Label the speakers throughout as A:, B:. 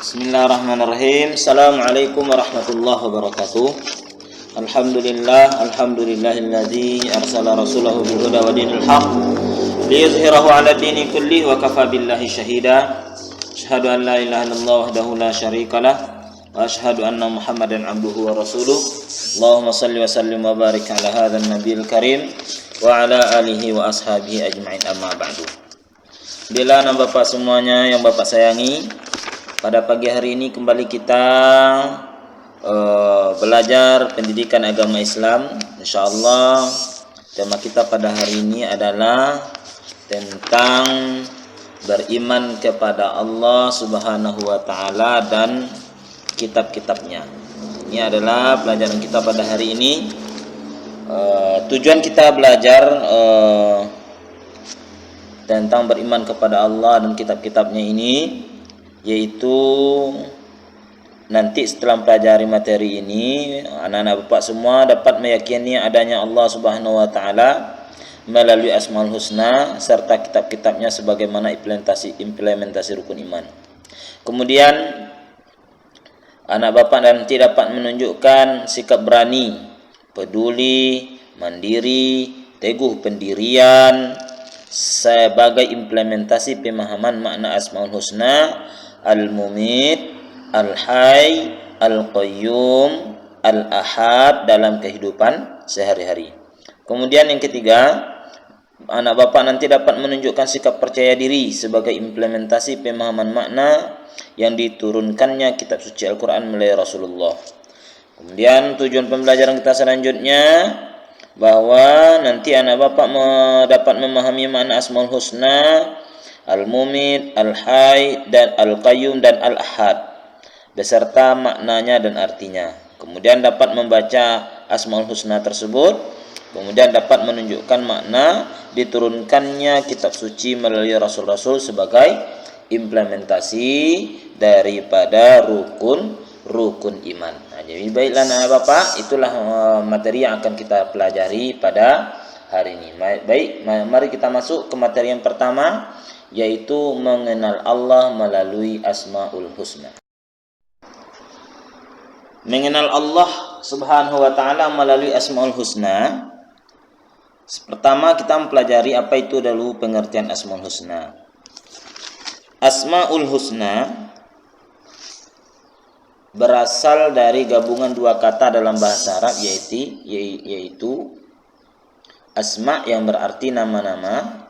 A: Bismillahirrahmanirrahim. Assalamualaikum warahmatullahi wabarakatuh. Alhamdulillahilladzi arsala rasulahu bil huda wa dinil haq liyuzhirahu 'ala dini kulli wa kafa billahi syahida. Asyhadu an la ilaha illallah wahdahu la syarikalah wa asyhadu anna Muhammadan 'abduhu wa rasuluh. Allahumma shalli wa sallim wa barik 'ala hadzal nabiyil karim wa 'ala alihi wa ashabihi ajma'in, amma ba'du. Bila nama Bapak semuanya yang Bapak sayangi, pada pagi hari ini kembali kita belajar pendidikan agama Islam. InsyaAllah tema kita pada hari ini adalah tentang beriman kepada Allah Subhanahu wa Ta'ala dan kitab-kitabnya. Ini adalah pelajaran kita pada hari ini. Tujuan kita belajar tentang beriman kepada Allah dan kitab-kitabnya ini, yaitu nanti setelah mempelajari materi ini, anak-anak Bapak semua dapat meyakini adanya Allah Subhanahu wa Ta'ala melalui Asmaul Husna serta kitab-kitabnya sebagaimana implementasi rukun iman. Kemudian anak Bapak nanti dapat menunjukkan sikap berani, peduli, mandiri, teguh pendirian sebagai implementasi pemahaman makna Asmaul Husna, Al-Mumit, Al-Hayy, Al-Qayyum, Al-Ahad dalam kehidupan sehari-hari. Kemudian yang ketiga, anak Bapak nanti dapat menunjukkan sikap percaya diri sebagai implementasi pemahaman makna yang diturunkannya kitab suci Al-Quran melalui Rasulullah. Kemudian tujuan pembelajaran kita selanjutnya, bahwa nanti anak Bapak dapat memahami makna Asmaul Husna, Al-Mumit, Al-Hayy, dan Al-Qayyum, dan Al-Ahad beserta maknanya dan artinya. Kemudian dapat membaca Asmaul Husna tersebut, kemudian dapat menunjukkan makna diturunkannya kitab suci melalui Rasul-Rasul sebagai implementasi daripada rukun iman. Nah, jadi baiklah anak Bapak, itulah materi yang akan kita pelajari pada hari ini. Baik, mari kita masuk ke materi yang pertama, yaitu mengenal Allah melalui Asmaul Husna. Mengenal Allah Subhanahu wa Ta'ala melalui Asmaul Husna. Pertama kita mempelajari apa itu dulu pengertian Asmaul Husna. Asmaul Husna berasal dari gabungan dua kata dalam bahasa Arab, yaitu asma yang berarti nama-nama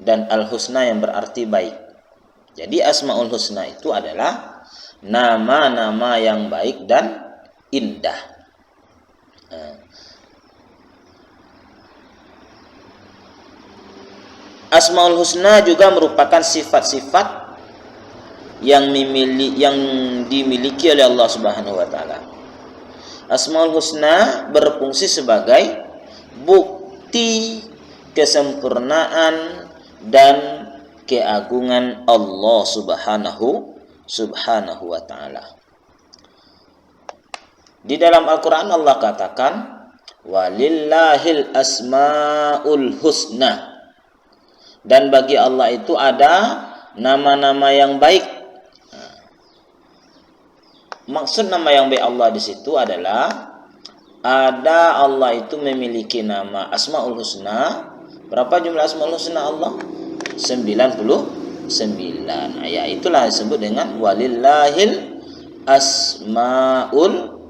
A: dan al-husna yang berarti baik. Jadi Asmaul Husna itu adalah nama-nama yang baik dan indah. Asmaul Husna juga merupakan sifat-sifat yang dimiliki oleh Allah Subhanahu wa Ta'ala. Asmaul Husna berfungsi sebagai bukti kesempurnaan dan keagungan Allah Subhanahu wa Ta'ala. Di dalam Al-Quran Allah katakan, walillahil asmaul husna, dan bagi Allah itu ada nama-nama yang baik. Maksud nama yang baik Allah di situ adalah ada Allah itu memiliki nama Asmaul Husna. Berapa jumlah Asmaul Husna Allah? 99. Ya, itulah disebut dengan walillahil asmaul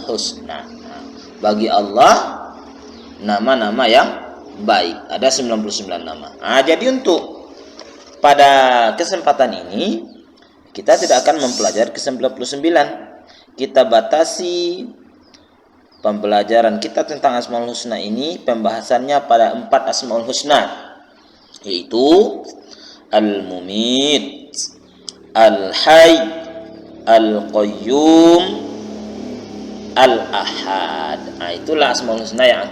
A: husna. Bagi Allah nama-nama yang baik, ada 99 nama. Jadi untuk pada kesempatan ini kita tidak akan mempelajari ke-99. Kita batasi pembelajaran kita tentang Asmaul Husna ini, pembahasannya pada 4 Asmaul Husna, yaitu Al-Mumit, Al-Hayy, Al-Qayyum, Al-Ahad. Itulah Asmaul Husna yang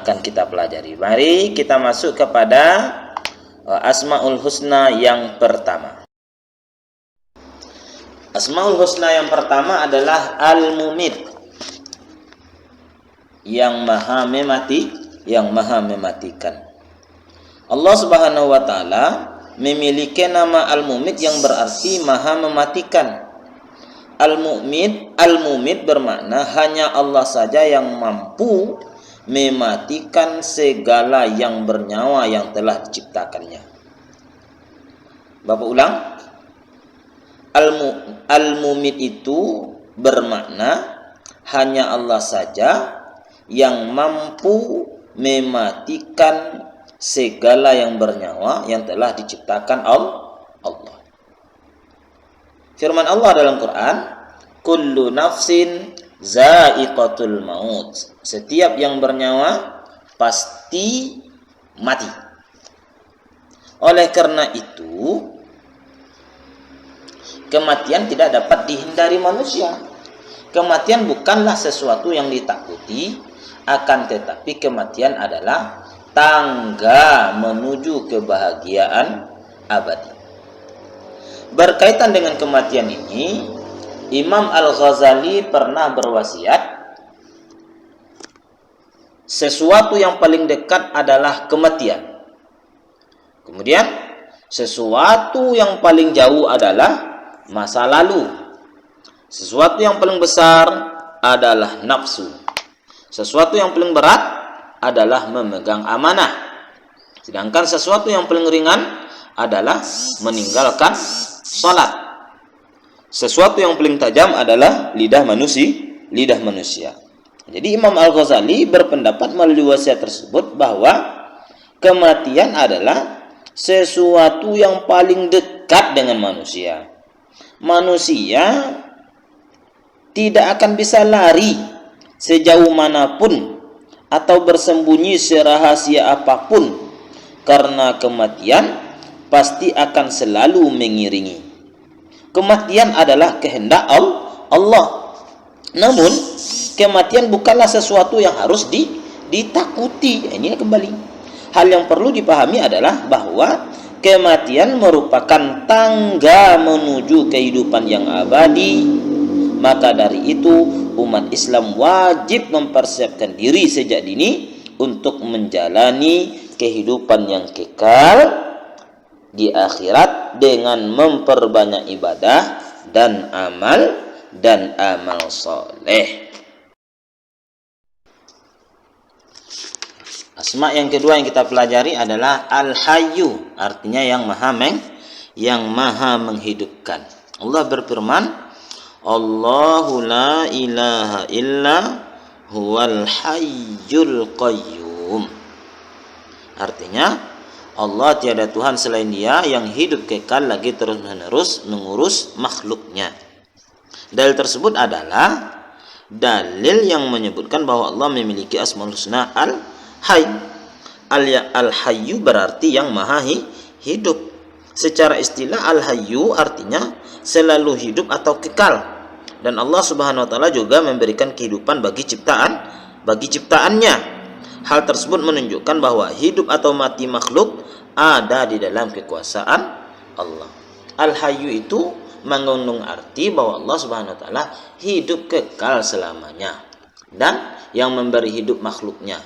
A: akan kita pelajari. Mari kita masuk kepada Asmaul Husna yang pertama. Asmaul Husna yang pertama adalah Al-Mumit, yang maha mematikan. Allah Subhanahu wa Ta'ala memiliki nama Al-Mumit yang berarti Maha mematikan. Al-Mumit bermakna hanya Allah saja yang mampu mematikan segala yang bernyawa yang telah diciptakannya. Bapak ulang. Al-Mumit itu bermakna hanya Allah saja yang mampu mematikan segala yang bernyawa yang telah diciptakan Allah. Firman Allah dalam Quran, kullu nafsin za'iqatul maut. Setiap yang bernyawa pasti mati. Oleh karena itu, kematian tidak dapat dihindari manusia. Kematian bukanlah sesuatu yang ditakuti, akan tetapi kematian adalah tangga menuju kebahagiaan abadi. Berkaitan dengan kematian ini, Imam Al-Ghazali pernah berwasiat, sesuatu yang paling dekat adalah kematian. Kemudian, sesuatu yang paling jauh adalah masa lalu. Sesuatu yang paling besar adalah nafsu. Sesuatu yang paling berat adalah memegang amanah. Sedangkan sesuatu yang paling ringan adalah meninggalkan salat. Sesuatu yang paling tajam adalah lidah manusia. Jadi Imam Al-Ghazali berpendapat melalui wasiat tersebut bahwa kematian adalah sesuatu yang paling dekat dengan manusia. Manusia tidak akan bisa lari sejauh manapun atau bersembunyi serahasia apapun, karena kematian pasti akan selalu mengiringi. Kematian adalah kehendak Allah. Namun kematian bukanlah sesuatu yang harus ditakuti. Ini kembali hal yang perlu dipahami adalah bahwa kematian merupakan tangga menuju kehidupan yang abadi. Maka dari itu umat Islam wajib mempersiapkan diri sejak dini untuk menjalani kehidupan yang kekal di akhirat dengan memperbanyak ibadah dan amal soleh. Asma yang kedua yang kita pelajari adalah Al-Hayyu, artinya yang maha menghidupkan. Allah berfirman, Allahu la ilaha illa huwal hayyul qayyum. Artinya Allah tiada Tuhan selain Dia yang hidup kekal lagi terus-menerus mengurus makhluknya. Dalil tersebut adalah dalil yang menyebutkan bahwa Allah memiliki Asmaul Husna Al-Hayy. Al-Hayyu berarti yang maha hidup. Secara istilah Al-Hayyu artinya selalu hidup atau kekal. Dan Allah Subhanahu wa taala juga memberikan kehidupan bagi ciptaannya. Hal tersebut menunjukkan bahwa hidup atau mati makhluk ada di dalam kekuasaan Allah. Al-Hayyu itu mengandung arti bahwa Allah Subhanahu wa taala hidup kekal selamanya, dan yang memberi hidup makhluknya.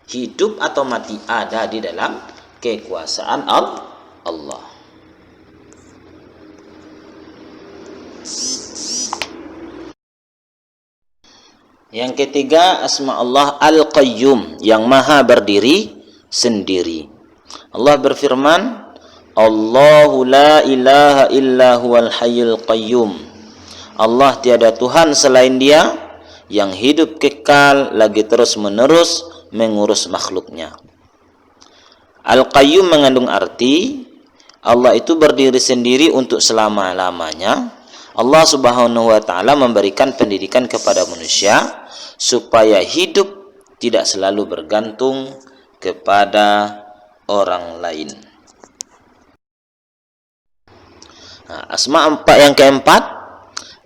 A: Hidup atau mati ada di dalam kekuasaan Allah. Yang ketiga, asma Allah Al-Qayyum, yang maha berdiri sendiri. Allah berfirman, Allahu la ilaha illa huwal hayyul qayyum. Allah tiada Tuhan selain Dia yang hidup kekal lagi terus menerus mengurus makhluknya. Al-Qayyum mengandung arti Allah itu berdiri sendiri untuk selama-lamanya. Allah Subhanahu wa taala memberikan pendidikan kepada manusia supaya hidup tidak selalu bergantung kepada orang lain. Asma yang keempat,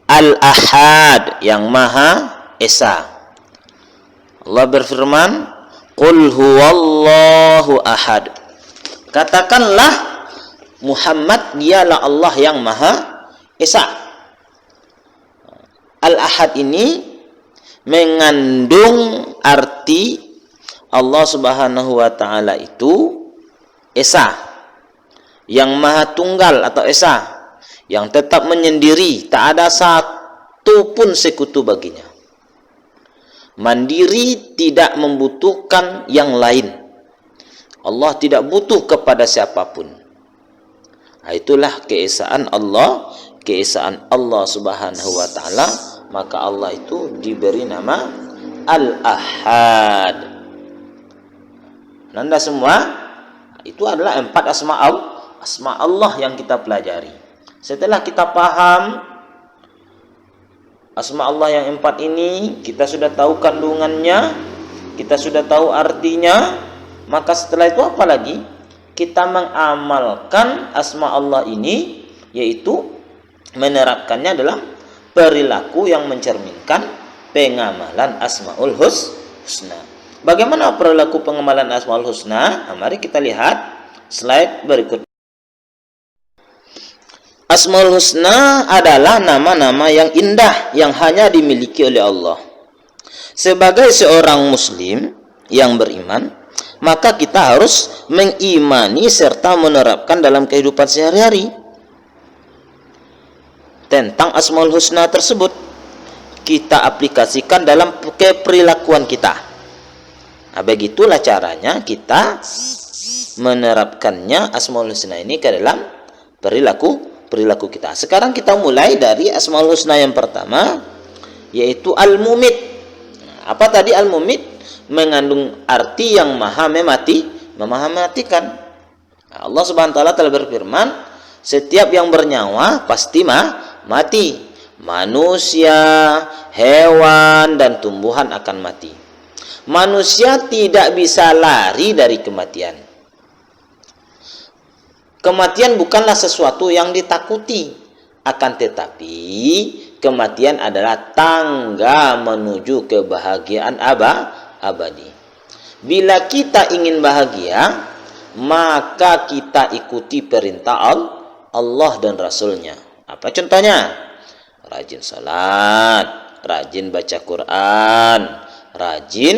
A: Al-Ahad, yang Maha Esa. Allah berfirman, Qul huwallahu ahad. Katakanlah Muhammad, dialah Allah yang Maha Esa. Al-Ahad ini mengandung arti Allah Subhanahu wa taala itu Esa, yang maha tunggal atau esa, yang tetap menyendiri, tak ada satu pun sekutu baginya. Mandiri, tidak membutuhkan yang lain. Allah tidak butuh kepada siapapun. Itulah keesaan Allah, keesaan Allah Subhanahu wa taala. Maka Allah itu diberi nama Al-Ahad. Nanda semua, itu adalah 4 asma Allah yang kita pelajari. Setelah kita paham asma Allah yang 4 ini, kita sudah tahu kandungannya, kita sudah tahu artinya, maka setelah itu apa lagi? Kita mengamalkan asma Allah ini, yaitu menerapkannya dalam perilaku yang mencerminkan pengamalan Asmaul Husna. Bagaimana perilaku pengamalan Asmaul Husna? Mari kita lihat slide berikut. Asmaul Husna adalah nama-nama yang indah yang hanya dimiliki oleh Allah. Sebagai seorang muslim yang beriman, maka kita harus mengimani serta menerapkan dalam kehidupan sehari-hari tentang Asmaul Husna tersebut. Kita aplikasikan dalam perilakuan kita. Nah, begitulah caranya kita menerapkannya Asmaul Husna ini ke dalam perilaku kita. Sekarang kita mulai dari Asmaul Husna yang pertama, yaitu Al-Mumit. Apa tadi Al-Mumit? Mengandung arti yang maha mematikan. Allah Subhanahu wa taala telah berfirman, setiap yang bernyawa pasti mati. Manusia, hewan, dan tumbuhan akan mati. Manusia tidak bisa lari dari kematian. Kematian bukanlah sesuatu yang ditakuti, akan tetapi kematian adalah tangga menuju kebahagiaan abadi. Bila kita ingin bahagia, maka kita ikuti perintah Allah dan Rasulnya. Apa contohnya? Rajin salat, rajin baca Quran, rajin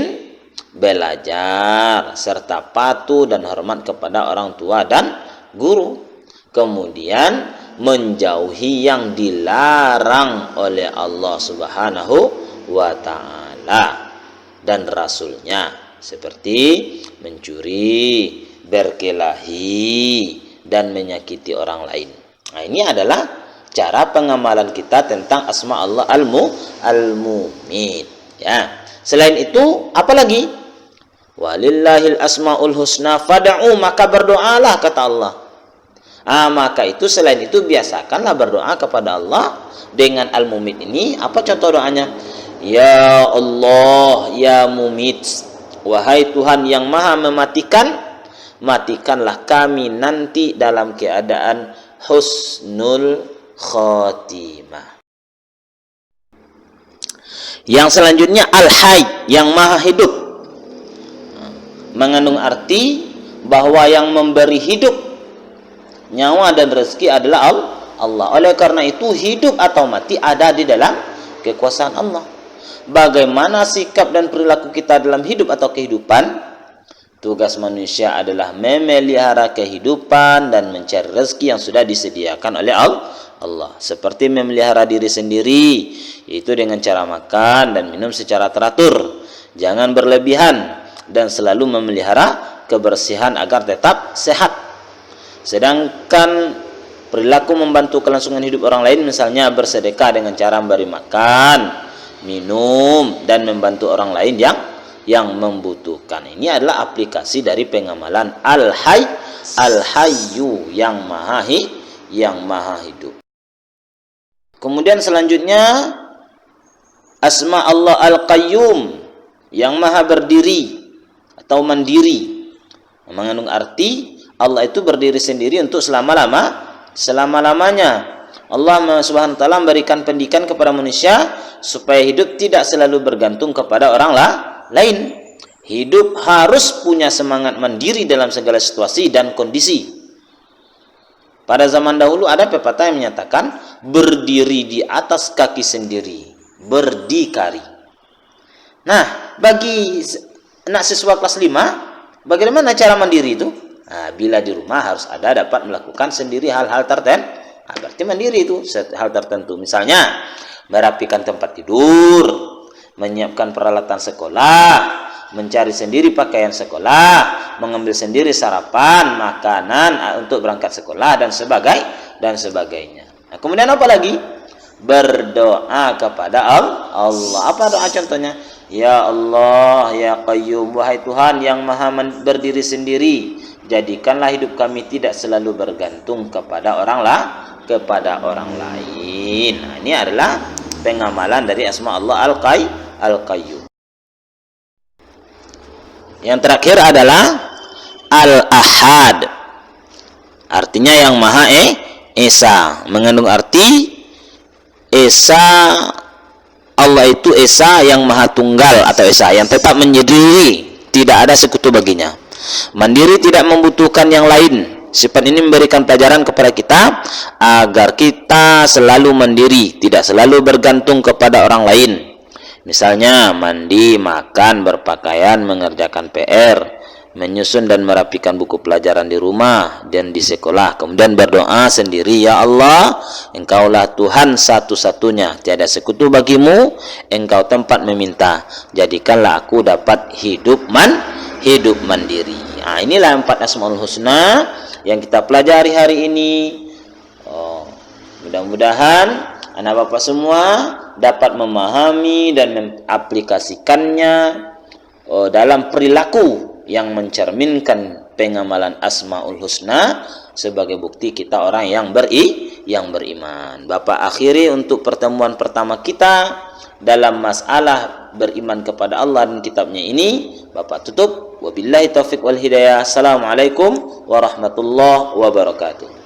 A: belajar, serta patuh dan hormat kepada orang tua dan guru. Kemudian menjauhi yang dilarang oleh Allah Subhanahu wa taala dan Rasulnya, seperti mencuri, berkelahi, dan menyakiti orang lain. Nah, ini adalah cara pengamalan kita tentang asma Allah Al-Mumit. Ya. Selain itu, apa lagi? Walillahil asmaul husna fad'u, maka berdoalah, kata Allah. Maka itu selain itu biasakanlah berdoa kepada Allah dengan Al-Mumit ini. Apa contoh doanya? Ya Allah, ya Mumit, wahai Tuhan yang maha mematikan, matikanlah kami nanti dalam keadaan husnul khotimah. Yang selanjutnya Al-Hayy, yang maha hidup, mengandung arti bahwa yang memberi hidup, nyawa dan rezeki adalah Allah. Oleh karena itu hidup atau mati ada di dalam kekuasaan Allah. Bagaimana sikap dan perilaku kita dalam hidup atau kehidupan? Tugas manusia adalah memelihara kehidupan dan mencari rezeki yang sudah disediakan oleh Allah. Seperti memelihara diri sendiri, yaitu dengan cara makan dan minum secara teratur. Jangan berlebihan dan selalu memelihara kebersihan agar tetap sehat. Sedangkan perilaku membantu kelangsungan hidup orang lain, misalnya bersedekah dengan cara memberi makan, minum, dan membantu orang lain yang membutuhkan. Ini adalah aplikasi dari pengamalan Al-Hayyu, yang maha hidup. Kemudian selanjutnya asma Allah Al-Qayyum, yang maha berdiri atau mandiri, mengandung arti Allah itu berdiri sendiri untuk selama-lamanya. Allah Subhanahu wa taala memberikan pendidikan kepada manusia supaya hidup tidak selalu bergantung kepada orang lain. Hidup harus punya semangat mandiri dalam segala situasi dan kondisi. Pada zaman dahulu ada pepatah yang menyatakan berdiri di atas kaki sendiri, berdikari. Nah, bagi anak siswa kelas 5, bagaimana cara mandiri itu? Nah, bila di rumah harus ada dapat melakukan sendiri hal-hal tertentu. Nah, berarti mandiri itu hal tertentu. Misalnya merapikan tempat tidur, menyiapkan peralatan sekolah, mencari sendiri pakaian sekolah, mengambil sendiri sarapan, makanan untuk berangkat sekolah dan sebagainya. Nah, kemudian apa lagi? Berdoa kepada Allah. Apa doa contohnya? Ya Allah, ya Qayyum, wahai Tuhan yang maha berdiri sendiri, jadikanlah hidup kami tidak selalu bergantung kepada orang lain. Nah, ini adalah pengamalan dari asma Allah Al-Qayyum. Yang terakhir adalah Al-Ahad. Artinya yang maha esa, mengandung arti esa. Allah itu esa yang maha tunggal atau esa yang tetap menyendiri, tidak ada sekutu baginya. Mandiri, tidak membutuhkan yang lain. Sifat ini memberikan pelajaran kepada kita agar kita selalu mandiri, tidak selalu bergantung kepada orang lain. Misalnya mandi, makan, berpakaian, mengerjakan PR, menyusun dan merapikan buku pelajaran di rumah dan di sekolah. Kemudian berdoa sendiri, ya Allah, Engkaulah Tuhan satu-satunya, tiada sekutu bagimu, Engkau tempat meminta, jadikanlah aku dapat hidup mandiri. Nah, inilah 4 Asmaul Husna yang kita pelajari hari ini. Mudah-mudahan anak bapak semua dapat memahami dan mengaplikasikannya dalam perilaku yang mencerminkan pengamalan Asmaul Husna sebagai bukti kita orang yang beriman. Bapak akhiri untuk pertemuan pertama kita dalam masalah beriman kepada Allah dan kitabnya ini. Bapak tutup. Wabillahi taufiq wal hidayah. Assalamualaikum warahmatullahi wabarakatuh.